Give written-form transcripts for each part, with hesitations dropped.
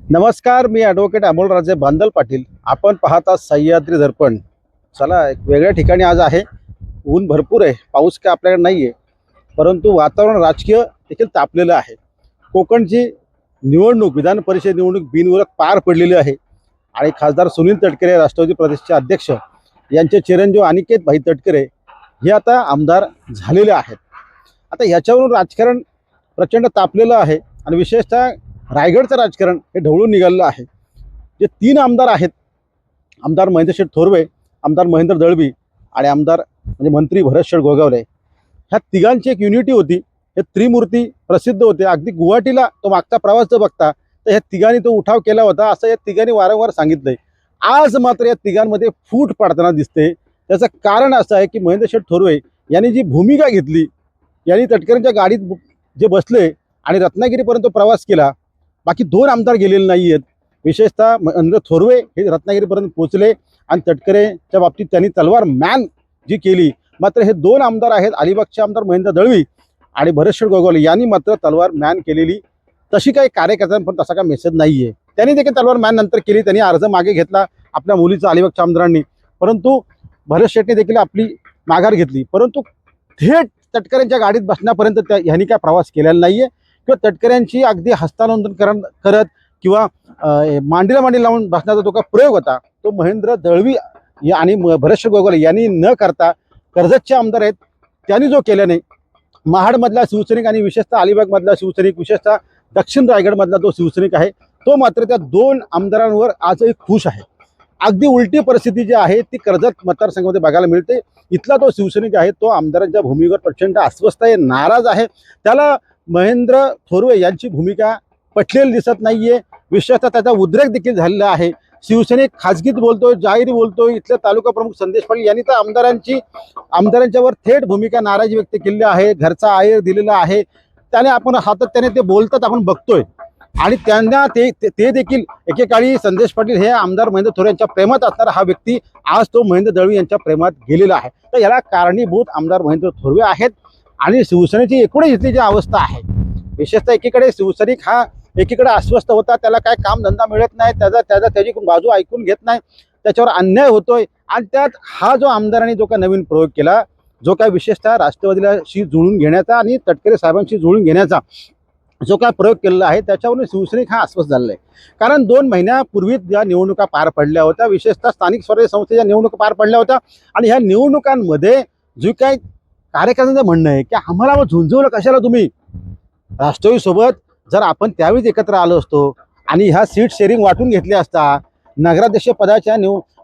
नमस्कार, मी ॲडव्होकेट अमोलराजे बांदल पाटील. आपण पाहता सह्याद्री दर्पण. चला, एक वेगळ्या ठिकाणी आज आहे. ऊन भरपूर आहे, पाऊस काय आपल्याकडे नाही आहे, परंतु वातावरण राजकीय देखील तापलेलं आहे. कोकणची निवडणूक, विधान परिषद निवडणूक बिनविरोध पार पडलेली आहे आणि खासदार सुनील तटकरे, राष्ट्रवादी प्रदेशचे अध्यक्ष, यांचे चिरंजीव अनिकेत भाई तटकरे हे आता आमदार झालेले आहेत. आता ह्याच्यावरून राजकारण प्रचंड तापलेलं आहे आणि विशेषतः रायगडचं राजकारण हे ढवळून निघालेलं आहे. जे 3 आमदार आहेत, आमदार महेंद्रशेठ थोरवे, आमदार महेंद्र दळवी आणि आमदार म्हणजे मंत्री भरतशेठ गोगावले, ह्या तिघांची एक युनिटी होती. हे त्रिमूर्ती प्रसिद्ध होते. अगदी गुवाहाटीला तो मागचा प्रवास जर बघता तर ह्या तिघांनी तो उठाव केला होता, असं या तिघांनी वारंवार सांगितलंय. आज मात्र या तिघांमध्ये फूट पडताना दिसते. त्याचं कारण असं आहे की महेंद्रशेठ थोरवे यांनी जी भूमिका घेतली, यांनी तटकरेंच्या गाडीत जे बसले आणि रत्नागिरीपर्यंत प्रवास केला. बाकी 2 आमदार गेलेले नाही आहेत. विशेषतः महेंद्र थोरवे हे रत्नागिरीपर्यंत पोहोचले आणि तटकरेच्या बाबतीत त्यांनी तलवार मॅन जी केली. मात्र हे 2 आमदार आहेत, अलिबागचे आमदार महेंद्र दळवी आणि भरतशेठ गोगावले यांनी मात्र तलवार मॅन केलेली तशी काही कार्यकर्त्यांपर्यंत तसा काही मेसेज नाही आहे. त्यांनी देखील तलवार मॅन नंतर केली. त्यांनी अर्ज मागे घेतला आपल्या मुलीचा अलिबागच्या आमदारांनी, परंतु भरतशेठने देखील आपली माघार घेतली. परंतु थेट तटकरेंच्या गाडीत बसण्यापर्यंत ह्यांनी काय प्रवास केलेला नाही आहे किंवा तटकऱ्यांची अगदी हस्तांतरण करत किंवा मांडीला मांडी लावून बसण्याचा जो काय प्रयोग होता तो महेंद्र दळवी आणि भरतशेठ गोगावले यांनी न करता, कर्जतचे आमदार आहेत त्यांनी जो केल्याने महाडमधला शिवसैनिक आणि विशेषतः अलिबागमधला शिवसैनिक, विशेषतः दक्षिण रायगडमधला जो शिवसैनिक आहे तो मात्र त्या 2 आमदारांवर आजही खुश आहे. अगदी उलटी परिस्थिती जी आहे ती कर्जत मतदारसंघामध्ये बघायला मिळते. इथला तो शिवसैनिक आहे तो आमदारांच्या भूमिकेवर प्रचंड अस्वस्थ आहे, नाराज आहे. त्याला महेंद्र थोरवे यांची भूमिका पटलेली दिसत नाहीये. विशेषतः त्याचा उद्रेक देखील झालेला आहे. शिवसैनिक खाजगीत बोलतोय, जाहीर बोलतोय. इथले तालुका प्रमुख संदेश पाटील यांनी तर आमदारांच्यावर थेट भूमिका नाराजी व्यक्त केलेली आहे. घरचा आहेर दिलेला आहे. त्याने आपण सातत्याने ते बोलतात आपण बघतोय आणि त्यांना ते देखील एकेकाळी संदेश पाटील हे आमदार महेंद्र थोरवे यांच्या प्रेमात असणारा हा व्यक्ती आज तो महेंद्र दळवी यांच्या प्रेमात गेलेला आहे. तर याला कारणीभूत आमदार महेंद्र थोरवे आहेत आणि शिवसेनेची एकूणच इथली जी अवस्था आहे, विशेषतः एकीकडे शिवसैनिक हा एकीकडे अस्वस्थ होता, त्याला काय कामधंदा मिळत नाही, त्याची बाजू ऐकून घेत नाही, त्याच्यावर अन्याय होतोय आणि त्यात हा जो आमदारांनी जो काय नवीन प्रयोग केला, जो काय विशेषतः राष्ट्रवादीशी जुळून घेण्याचा आणि तटकरे साहेबांशी जुळून घेण्याचा जो काय प्रयोग केलेला आहे त्याच्यावरून शिवसैनिक हा अस्वस्थ झालेला आहे. कारण 2 महिन्यापूर्वी ज्या निवडणुका पार पडल्या होत्या, विशेषतः स्थानिक स्वराज्य संस्थेच्या निवडणुका पार पडल्या होत्या आणि ह्या निवडणुकांमध्ये जे काही कार्यकर्त्यांचं म्हणणं आहे की आम्हाला मग झुंजवलं कशाला तुम्ही, राष्ट्रवादीसोबत जर आपण त्यावेळीच एकत्र आलो असतो आणि ह्या सीट शेअरिंग वाटून घेतली असता, नगराध्यक्ष पदाच्या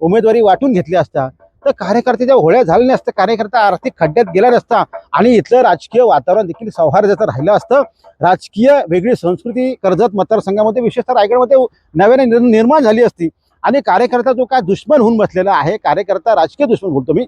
उमेदवारी वाटून घेतली असता तर कार्यकर्त्याच्या होळ्या झाल्या नसत्या, कार्यकर्ता आर्थिक खड्ड्यात गेला नसता आणि इथलं राजकीय वातावरण देखील सौहार्दाचं राहिलं असतं. राजकीय वेगळी संस्कृती कर्जत मतदारसंघामध्ये विशेषतः रायगडमध्ये नव्याने निर्माण झाली असती आणि कार्यकर्ता जो काय दुश्मन होऊन बसलेला आहे, कार्यकर्ता राजकीय दुश्मन बोलतो मी,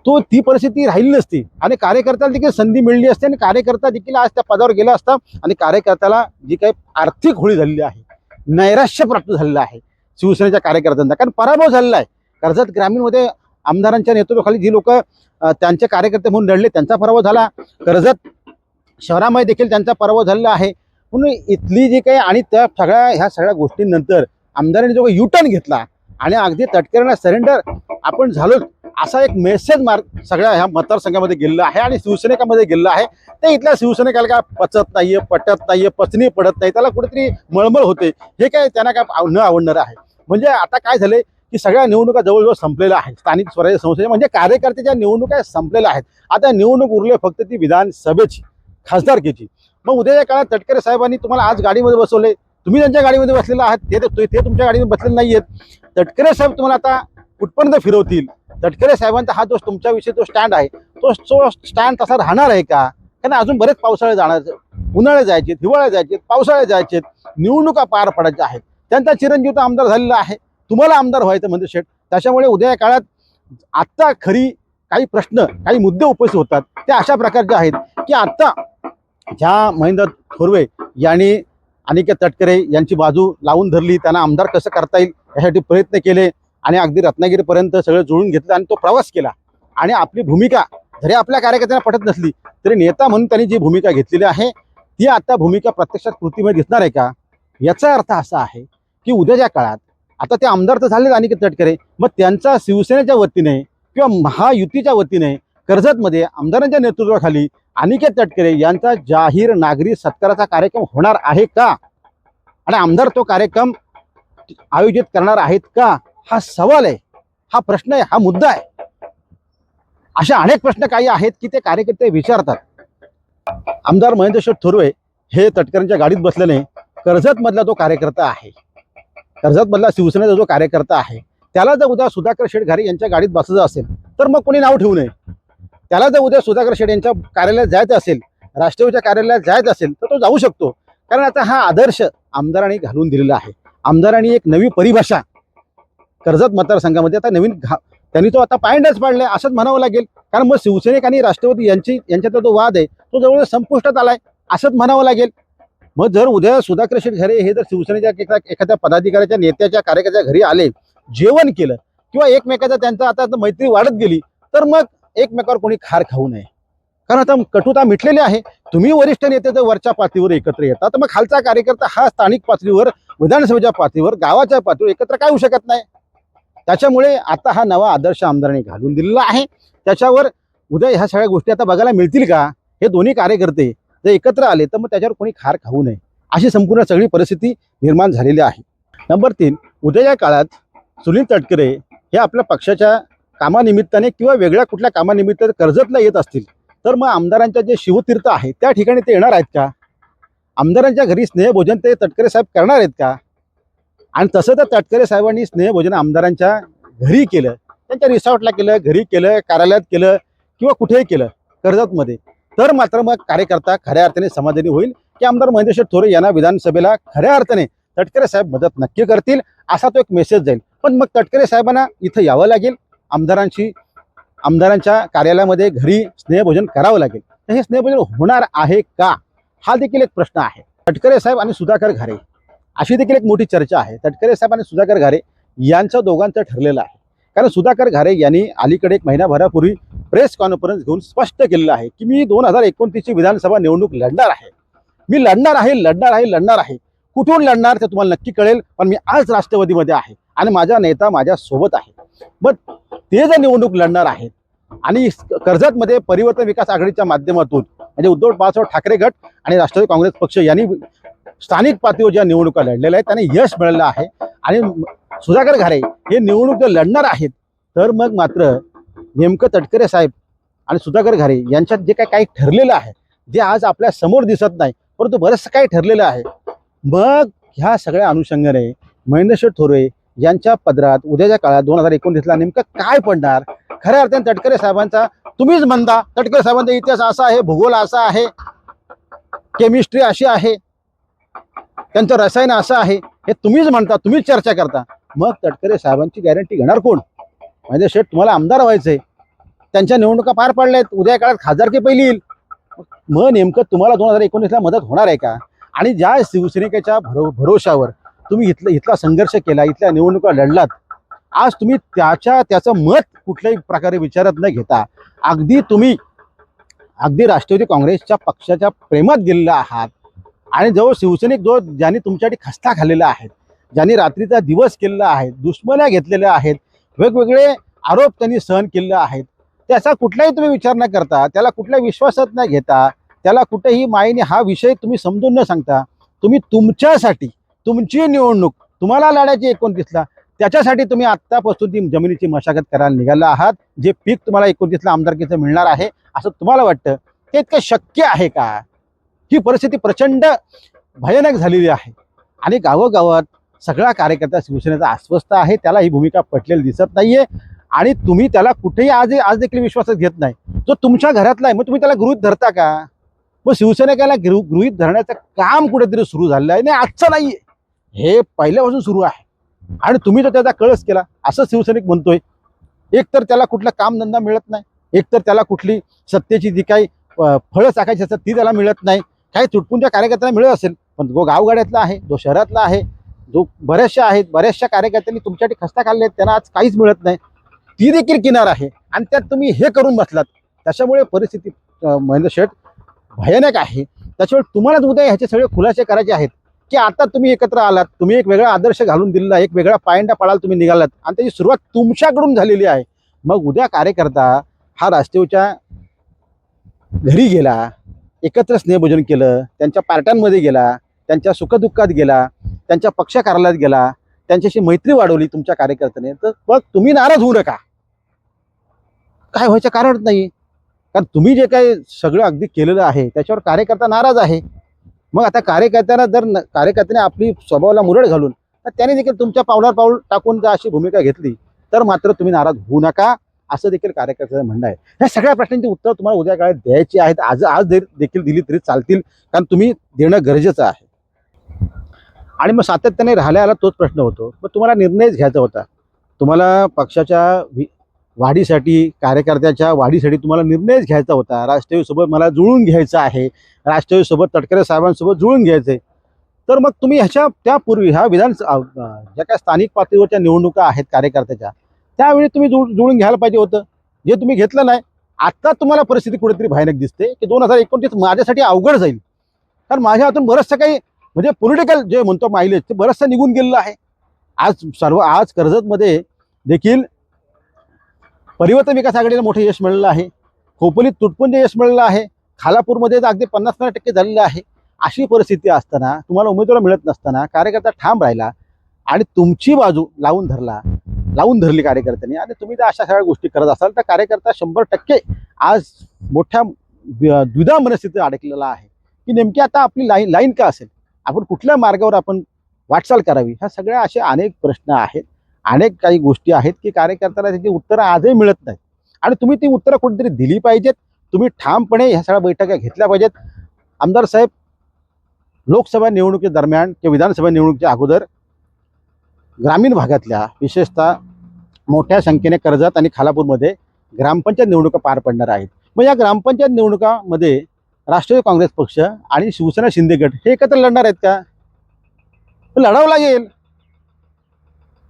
ती परिस्थिती राहिली नसती आणि कार्यकर्त्याला देखील संधी मिळली असते आणि कार्यकर्ता देखील आज त्या पदावर गेला असता आणि कार्यकर्त्याला जी काही आर्थिक होळी झालेली आहे, नैराश्य प्राप्त झालेलं आहे शिवसेनेच्या कार्यकर्त्यांना. कारण पराभव झालेला आहे. कर्जत ग्रामीणमध्ये आमदारांच्या नेतृत्वाखाली जी लोक त्यांचे कार्यकर्ते म्हणून लढले त्यांचा पराभव झाला. कर्जत शहरामध्ये देखील त्यांचा पराभव झालेला आहे. म्हणून इथली जी काही आणि ह्या सगळ्या गोष्टींनंतर आमदारांनी जो युटर्न घेतला आणि अगदी तटकऱ्यांना सरेंडर आपण झालो असा एक मेसेज सगळ्या ह्या मतदारसंघामध्ये गेलेला आहे आणि शिवसैनिकामध्ये गेलेला आहे. ते इथल्या शिवसैनिकाला काय पचत नाहीये, पटत नाहीये, पचनी पडत नाही, त्याला कुठेतरी मळमळ होते. हे काय त्यांना काय न आवडणार आहे. म्हणजे आता काय झालंय की सगळ्या निवडणुका जवळजवळ संपलेल्या आहेत. स्थानिक स्वराज्य संस्थेच्या म्हणजे कार्यकर्त्याच्या निवडणुका संपलेल्या आहेत. आता निवडणूक उरली फक्त ती विधानसभेची, खासदारकीची. मग उद्याच्या काळात तटकरे साहेबांनी तुम्हाला आज गाडीमध्ये बसवले, तुम्ही त्यांच्या गाडीमध्ये बसलेला आहात, ते तुमच्या गाडीमध्ये बसलेले नाही आहेत. तटकरे साहेब तुम्हाला आता कुठपर्यंत फिरवतील. तटकरे साहेबांचा हा जो तुमच्याविषयी जो स्टँड आहे तो स्टँड तसा राहणार आहे का? कारण अजून बरेच पावसाळे जाणार, उन्हाळे जायचे, हिवाळे जायचे, पावसाळे जायचे, निवडणुका पार पडायच्या आहेत. त्यांचा चिरंजीव आमदार झालेला आहे, तुम्हाला आमदार व्हायचं म्हणजे शेठ. त्याच्यामुळे उद्या काळात आत्ता खरी काही प्रश्न, काही मुद्दे उपस्थित होतात ते अशा प्रकारचे आहेत की आत्ता ज्या महेंद्र थोरवे यांनी अनिकेत तटकरे यांची बाजू लावून धरली, त्यांना आमदार कसं करता येईल यासाठी प्रयत्न केले आणि अगदी रत्नागिरीपर्यंत सगळं जुळून घेतलं आणि तो प्रवास केला आणि आपली भूमिका जरी आपल्या कार्यकर्त्यांना पटत नसली तरी नेता म्हणून त्यांनी जी भूमिका घेतलेली आहे ती आता भूमिका प्रत्यक्षात कृतीमध्ये दिसणार आहे का? याचा अर्थ असा आहे की उद्याच्या काळात आता ते आमदार तर झालेच अनिकेत तटकरे, मग त्यांचा शिवसेनेच्या वतीने किंवा महायुतीच्या वतीने कर्जतमध्ये आमदारांच्या नेतृत्वाखाली अनिकेत तटकरे यांचा जाहीर नागरी सत्काराचा कार्यक्रम होणार आहे का, आणि आमदार तो कार्यक्रम आयोजित करणार आहेत का, हा सवाल आहे, हा प्रश्न आहे, हा मुद्दा आहे. अशा अनेक प्रश्न काही आहेत की ते कार्यकर्ते विचारतात. आमदार महेंद्र शेठ थोरवे हे तटकरेंच्या गाडीत बसल्याने कर्जतमधला तो कार्यकर्ता आहे, कर्जतमधला शिवसेनेचा जो कार्यकर्ता आहे, त्याला जर उद्या सुधाकर शेठ घारे यांच्या गाडीत बसायचं असेल तर मग कोणी नाव ठेवू नये. त्याला जर उद्या सुधाकर शेठ यांच्या कार्यालयात जायचं असेल, राष्ट्रवादीच्या कार्यालयात जायचं असेल तर तो जाऊ शकतो. कारण आता हा आदर्श आमदारांनी घालून दिलेला आहे. आमदारांनी एक नवी परिभाषा कर्जत मतदारसंघामध्ये आता नवीन त्यांनी तो आता पायंडाच पाडलाय असंच म्हणावं लागेल. कारण मग शिवसैनिक आणि राष्ट्रवादी यांच्यातला जो वाद आहे तो जवळ संपुष्टात आलाय असंच म्हणावं लागेल. मग जर उद्या सुधाकर शेठ घारे हे जर शिवसेनेच्या एखाद्या पदाधिकाऱ्याच्या नेत्याच्या कार्यकर्त्याच्या घरी आले, जेवण केलं किंवा एकमेकाचा त्यांचा आता मैत्री वाढत गेली तर मग एकमेकावर कोणी खार खाऊ नये. कारण आता कटुता मिटलेली आहे. तुम्ही वरिष्ठ नेते जर वरच्या पातळीवर एकत्र येतात तर मग खालचा कार्यकर्ता हा स्थानिक पातळीवर, विधानसभेच्या पातळीवर, गावाच्या पातळीवर एकत्र काय होऊ शकत नाही. त्याच्यामुळे आता हा नवा आदर्श आमदारांनी घालून दिलेला आहे. त्याच्यावर उद्या ह्या सगळ्या गोष्टी आता बघायला मिळतील का, हे दोन्ही कार्यकर्ते जर एकत्र आले तर मग त्याच्यावर कोणी खार खाऊ नये अशी संपूर्ण सगळी परिस्थिती निर्माण झालेली आहे. नंबर 3, उद्याच्या काळात सुनील तटकरे हे आपल्या पक्षाच्या कामानिमित्ताने किंवा वेगळ्या कुठल्या कामानिमित्त कर्जतला येत असतील तर मग आमदारांच्या जे शिवतीर्थ आहे त्या ठिकाणी ते येणार आहेत का, आमदारांच्या घरी स्नेहभोजन ते तटकरे साहेब करणार आहेत का. आणि तसं तर तटकरे साहेबांनी स्नेहभोजन आमदारांच्या घरी केलं, त्यांच्या रिसॉर्टला केलं, घरी केलं, कार्यालयात केलं किंवा कुठेही केलं कर्जतमध्ये, तर मात्र मग कार्यकर्ता खऱ्या अर्थाने समाधानी होईल की आमदार महेंद्र शेठ थोरवे यांना विधानसभेला खऱ्या अर्थाने तटकरे साहेब मदत नक्की करतील असा तो एक मेसेज जाईल. पण मग तटकरे साहेबांना इथं यावं लागेल, आमदारांच्या कार्यालयामध्ये घरी स्नेहभोजन करावं लागेल. तर हे स्नेहभोजन होणार आहे का, हा देखील एक प्रश्न आहे. तटकरे साहेब आणि सुधाकर घारे अशी देखील एक मोठी चर्चा आहे. तटकरे साहेब आणि सुधाकर घारे यांचं दोघांचं ठरलेलं आहे. कारण सुधाकर घारे यांनी अलीकडे एक महिनाभरापूर्वी प्रेस कॉन्फरन्स घेऊन स्पष्ट केलेलं आहे की मी 2029ची विधानसभा निवडणूक लढणार आहे, मी लढणार आहे. कुठून लढणार ते तुम्हाला नक्की कळेल, पण मी आज राष्ट्रवादीमध्ये आहे आणि माझा नेता माझ्या सोबत आहे. मग ते जर निवडणूक लढणार आहेत आणि कर्जतमध्ये परिवर्तन विकास आघाडीच्या माध्यमातून म्हणजे उद्धव बाळासाहेब ठाकरे गट आणि राष्ट्रवादी काँग्रेस पक्ष यांनी स्थानिक पातळीवर ज्या निवडणुका लढलेल्या आहेत त्यांनी यश मिळालेलं आहे आणि सुधाकर घारे हे निवडणूक जर लढणार आहेत तर मग मात्र नेमकं तटकरे साहेब आणि सुधाकर घारे यांच्यात जे काही ठरलेलं आहे, जे आज आपल्या समोर दिसत नाही परंतु बरंचसं काही ठरलेलं आहे, मग ह्या सगळ्या अनुषंगाने महेंद्र शेठ थोरवे यांच्या पदरात उद्याच्या काळात 2029ला नेमकं काय पडणार. खऱ्या अर्थाने तटकरे साहेबांचा तुम्हीच म्हणता तटकरे साहेबांचा इतिहास असा आहे, भूगोल असा आहे, केमिस्ट्री अशी आहे, त्यांचं रसायन असं आहे, हे तुम्हीच म्हणता, तुम्हीच चर्चा करता. मग तटकरे साहेबांची गॅरंटी घेणार कोण. म्हणजे शेठ तुम्हाला आमदार व्हायचंय, त्यांच्या निवडणुका पार पडल्यात, उद्या काळात खासदारकी पहिली येईल, मग नेमकं तुम्हाला 2019ला मदत होणार आहे का. आणि ज्या शिवसैनिकाच्या भरोशावर तुम्ही इथला संघर्ष केला, इथल्या निवडणुका लढलात, आज तुम्ही त्याचं मत कुठल्याही प्रकारे विचारत न घेता अगदी राष्ट्रवादी काँग्रेसच्या पक्षाच्या प्रेमात गेलेला आहात. आणि जो शिवसैनिक ज्यांनी तुमच्यासाठी खस्ता खाल्लेला आहे, ज्यांनी रात्रीचा दिवस केलेला आहे, दुश्मन्या घेतलेल्या आहेत, वेगवेगळे आरोप त्यांनी सहन केलेले आहेत, त्याचा कुठलाही तुम्ही विचार न करता, त्याला कुठल्या विश्वासात न घेता, त्याला कुठेही मायेने हा विषय तुम्ही समजून न सांगता, तुम्ही तुमच्यासाठी तुमची निवडणूक तुम्हाला लढायची 29ला, त्याच्यासाठी तुम्ही आत्तापासून ती जमिनीची मशागत करायला निघाला आहात. जे पीक तुम्हाला 29ला आमदारकीचं मिळणार आहे असं तुम्हाला वाटतं, ते इतकं शक्य आहे का. ही परिस्थिती प्रचंड भयानक झालेली आहे आणि गावोगावात सगळा कार्यकर्ता शिवसेनेचा अस्वस्थ आहे. त्याला ही भूमिका पटलेली दिसत नाहीये आणि तुम्ही त्याला कुठेही आज देखील विश्वासात घेत नाही. जो तुमच्या घरातला आहे मग तुम्ही त्याला गृहीत धरता का. मग शिवसैनिकाला गृहीत धरण्याचं काम कुठेतरी सुरू झालेलं आहे. नाही, आजचं नाहीये, हे पहिल्यापासून सुरू आहे आणि तुम्ही तर त्याचा कळस केला असं शिवसैनिक म्हणतोय. एकतर त्याला कुठला कामधंदा मिळत नाही, एकतर त्याला कुठली सत्तेची जी काही फळं चाकायची असतात ती त्याला मिळत नाही. काही तुटपुंच्या कार्यकर्त्यांना मिळत असेल, पण जो गावगाड्यातला आहे, जो शहरातला आहे, जो बऱ्याचशा कार्यकर्त्यांनी तुमच्यासाठी खस्ता खाल्ले आहेत, त्यांना आज काहीच मिळत नाही, ती देखील किनार आहे आणि त्यात तुम्ही हे करून बसलात. त्याच्यामुळे परिस्थिती महेंद्र शेठ भयानक आहे. त्याच्यामुळे तुम्हालाच उद्या ह्याचे सगळे खुलासे करायचे आहेत की आता तुम्ही एकत्र आलात, तुम्ही एक वेगळा आदर्श घालून दिलेला, एक वेगळा पायंडा पाळायला तुम्ही निघालात आणि त्याची सुरुवात तुमच्याकडून झालेली आहे. मग उद्या कार्यकर्ता हा राष्ट्रीयच्या घरी गेला, एकत्र स्नेहभोजन केलं, त्यांच्या पार्ट्यांमध्ये गेला, त्यांच्या सुखदुःखात गेला, त्यांच्या पक्ष कार्यालयात गेला, त्यांच्याशी मैत्री वाढवली तुमच्या कार्यकर्त्याने, तर मग तुम्ही नाराज होऊ नका. काय व्हायचं कारणच नाही. कारण तुम्ही जे काही सगळं अगदी केलेलं आहे त्याच्यावर कार्यकर्ता नाराज आहे. मग आता कार्यकर्त्यांना जर कार्यकर्त्याने आपली स्वभावाला मुरड घालून तर त्याने देखील तुमच्या पावलावर पाऊल टाकून जर अशी भूमिका घेतली तर मात्र तुम्ही नाराज होऊ नका, असं देखील कार्यकर्त्याचं म्हणणं आहे. ह्या सगळ्या प्रश्नांची उत्तर तुम्हाला उद्या काळात द्यायची आहेत. आज देखील दिली तरी चालतील, कारण तुम्ही देणं गरजेचं आहे. आणि मग सातत्याने राहिल्याला तोच प्रश्न होतो, मग तुम्हाला निर्णयच घ्यायचा होता. तुम्हाला पक्षाच्या वाढीसाठी, कार्यकर्त्याच्या वाढीसाठी तुम्हाला निर्णयच घ्यायचा होता. राष्ट्रवादीसोबत मला जुळून घ्यायचं आहे, राष्ट्रवादीसोबत तटकरे साहेबांसोबत जुळून घ्यायचं आहे. तर मग तुम्ही त्यापूर्वी ह्या ज्या काही स्थानिक पातळीवरच्या निवडणुका आहेत कार्यकर्त्याच्या, त्यावेळी तुम्ही जुळून घ्यायला पाहिजे होतं, जे तुम्ही घेतलं नाही. आता तुम्हाला परिस्थिती कुठेतरी भयानक दिसते की 2029 माझ्यासाठी अवघड जाईल, कारण माझ्या हातून बरंचसं काही म्हणजे पॉलिटिकल जे म्हणतो मायलेज ते बरंचसं निघून गेलेलं आहे. आज कर्जतमध्ये देखील परिवर्तन विकास आघाडीला मोठं यश मिळालेलं आहे. खोपोलीत तुटपुंज यश मिळालेलं आहे. खालापूरमध्ये तर अगदी 50% झालेलं आहे. अशी परिस्थिती असताना, तुम्हाला उमेदवार मिळत नसताना कार्यकर्ता ठाम राहिला आणि तुमची बाजू लावून धरली कार्यकर्त्यांनी, आणि तुम्ही जर अशा सगळ्या गोष्टी करत असाल तर कार्यकर्ता 100% आज मोठ्या द्विधा मनस्थितीत अडकलेला आहे की नेमकी आता आपली लाईन का असेल, आपण कुठल्या मार्गावर आपण वाटचाल करावी. ह्या सगळ्या असे अनेक प्रश्न आहेत, अनेक काही गोष्टी आहेत की कार्यकर्त्याला त्याची उत्तरं आजही मिळत नाहीत, आणि तुम्ही ती उत्तरं कुठेतरी दिली पाहिजेत. तुम्ही ठामपणे ह्या सगळ्या बैठका घेतल्या पाहिजेत. आमदार साहेब, लोकसभा निवडणुकीदरम्यान किंवा विधानसभा निवडणुकीच्या अगोदर ग्रामीण भागातल्या विशेषतः मोठ्या संख्येने कर्जत आणि खालापूरमध्ये ग्रामपंचायत निवडणुका पार पडणार आहेत. मग या ग्रामपंचायत निवडणुकामध्ये राष्ट्रवादी काँग्रेस पक्ष आणि शिवसेना शिंदे गट हे एकत्र लढणार आहेत का? लढावं लागेल.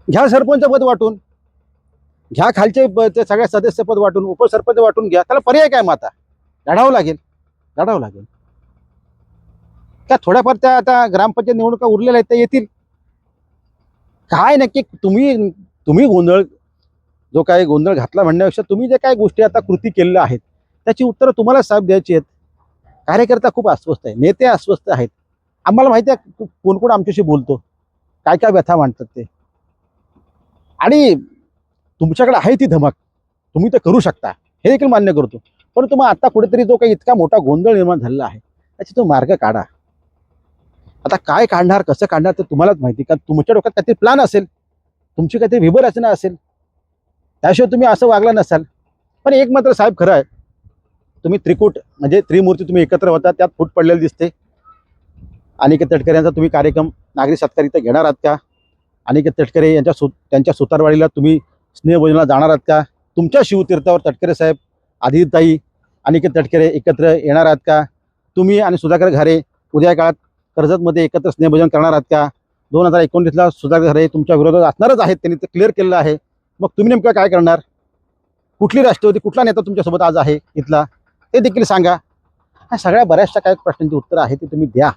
घ्या सरपंच पद वाटून, घ्या खालचे ते सगळ्या सदस्य पद वाटून, उपसरपंच वाटून घ्या. त्याला पर्याय काय? मग आता लढावं लागेल. त्या थोड्याफार त्या आता ग्रामपंचायत निवडणुका उरलेल्या आहेत त्या येतील. काय नक्की तुम्ही गोंधळ घातला म्हणण्यापेक्षा तुम्ही जे काय गोष्टी आता कृती केलेल्या आहेत त्याची उत्तरं तुम्हाला साहेब द्यायची आहेत. कार्यकर्ता खूप अस्वस्थ आहे, नेते अस्वस्थ आहेत. आम्हाला माहिती आहे कोण कोण आमच्याशी बोलतो, काय काय व्यथा मांडतात ते, आणि तुमच्याकडे आहे ती धमक, तुम्ही ते करू शकता, हे देखील मान्य करतो. परंतु मग आता कुठेतरी जो काही इतका मोठा गोंधळ निर्माण झालेला आहे त्याची तो मार्ग काढा. आता काय काढणार, कसं काढणार ते तुम्हालाच माहिती, कारण तुमच्या डोक्यात काहीतरी प्लॅन असेल, तुमची काहीतरी विभरचना असेल, त्याशिवाय तुम्ही असं वागला नसाल. पण एक मात्र साहेब खरं आहे, तुम्ही त्रिकूट म्हणजे त्रिमूर्ती तुम्ही एकत्र होता, त्यात फूट पडलेली दिसते. अनिकेत तटकरे यांचा तुम्ही कार्यक्रम नागरी सत्कार इथं घेणार आहात का? अनिकेत तटकरे त्यांच्या सुतारवाडीला तुम्ही स्नेहभोजनाला जाणार आहात का? तुमच्या शिवतीर्थावर तटकरे साहेब, आदिताई, अनिकेत तटकरे एकत्र येणार आहात का? तुम्ही आणि सुधाकर घारे उद्या काळात कर्जतमध्ये एकत्र स्नेहभोजन करणार आहात का? 2029ला सुधाकर घारे तुमच्या विरोधात असणारच आहेत, त्यांनी ते क्लिअर केलेलं आहे. मग तुम्ही नेमकं काय करणार? कुठली राष्ट्रवादी, कुठला नेता तुमच्यासोबत आज आहे इथला, ते देखील सांगा. ह्या सगळ्या बऱ्याचशा काही प्रश्नांची उत्तरं आहेत ती तुम्ही द्या.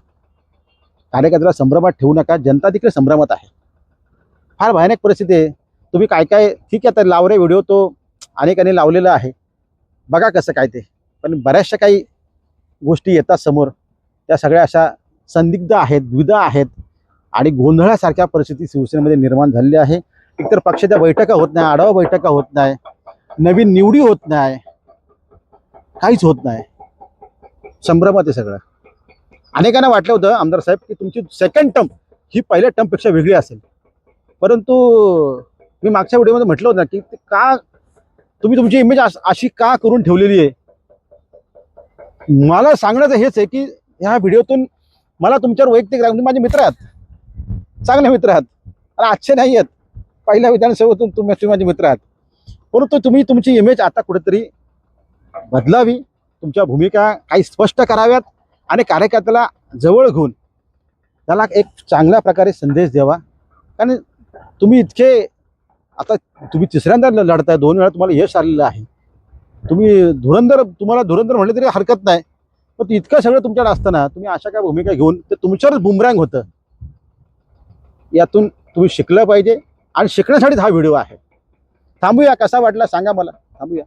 कार्यकर्त्याला संभ्रमात ठेवू नका, जनता देखील संभ्रमात आहे. फार भयानक परिस्थिती आहे. तुम्ही काय ठीक आहे, तर लावरे व्हिडिओ तो अनेकांनी लावलेला आहे, बघा कसं काय ते. पण बऱ्याचशा काही गोष्टी येतात समोर, त्या सगळ्या अशा संदिग्ध आहेत, द्विधा आहेत, आणि गोंधळासारख्या परिस्थिती शिवसेनेमध्ये निर्माण झालेली आहे. एकतर पक्षाच्या बैठका होत नाही, आढावा बैठका होत नाही, नवीन निवडी होत नाही, काहीच होत नाही. संभ्रमात आहे सगळं. अनेकांना वाटलं होतं आमदार साहेब की तुमची सेकंड टर्म ही पहिल्या टर्मपेक्षा वेगळी असेल, परंतु मी मागच्या व्हिडिओमध्ये म्हटलं होतं की का तुम्ही तुमची इमेज अशी का करून ठेवलेली आहे. मला सांगण्याचं हेच आहे की ह्या व्हिडिओतून मला तुमच्यावर वैयक्तिक राग, माझे मित्र आहात, चांगले मित्र आहात, आणि आजचे नाही आहेत, पहिल्या विधानसभेतून तुम्ही माझे मित्र आहात. परंतु तुम्ही तुमची इमेज आता कुठेतरी बदलावी, तुमच्या भूमिका काही स्पष्ट कराव्यात, आणि कार्यकर्त्याला जवळ घेऊन त्याला एक चांगल्या प्रकारे संदेश द्यावा. कारण तुम्ही आता तुम्ही तिसऱ्यांदा लढताय, 2 वेळा तुम्हाला यश आलेलं आहे. तुम्हाला धुरंधर म्हटलं तरी हरकत नाही, पण इतकं सगळं तुमच्याकडे असताना तुम्ही अशा काय भूमिका घेऊन ते तुमच्यावरच बुमरँग होतं. यातून तुम्ही शिकलं पाहिजे आणि शिकण्यासाठीच हा व्हिडिओ आहे. थांबूया, कसा वाटला सांगा मला. थांबूया.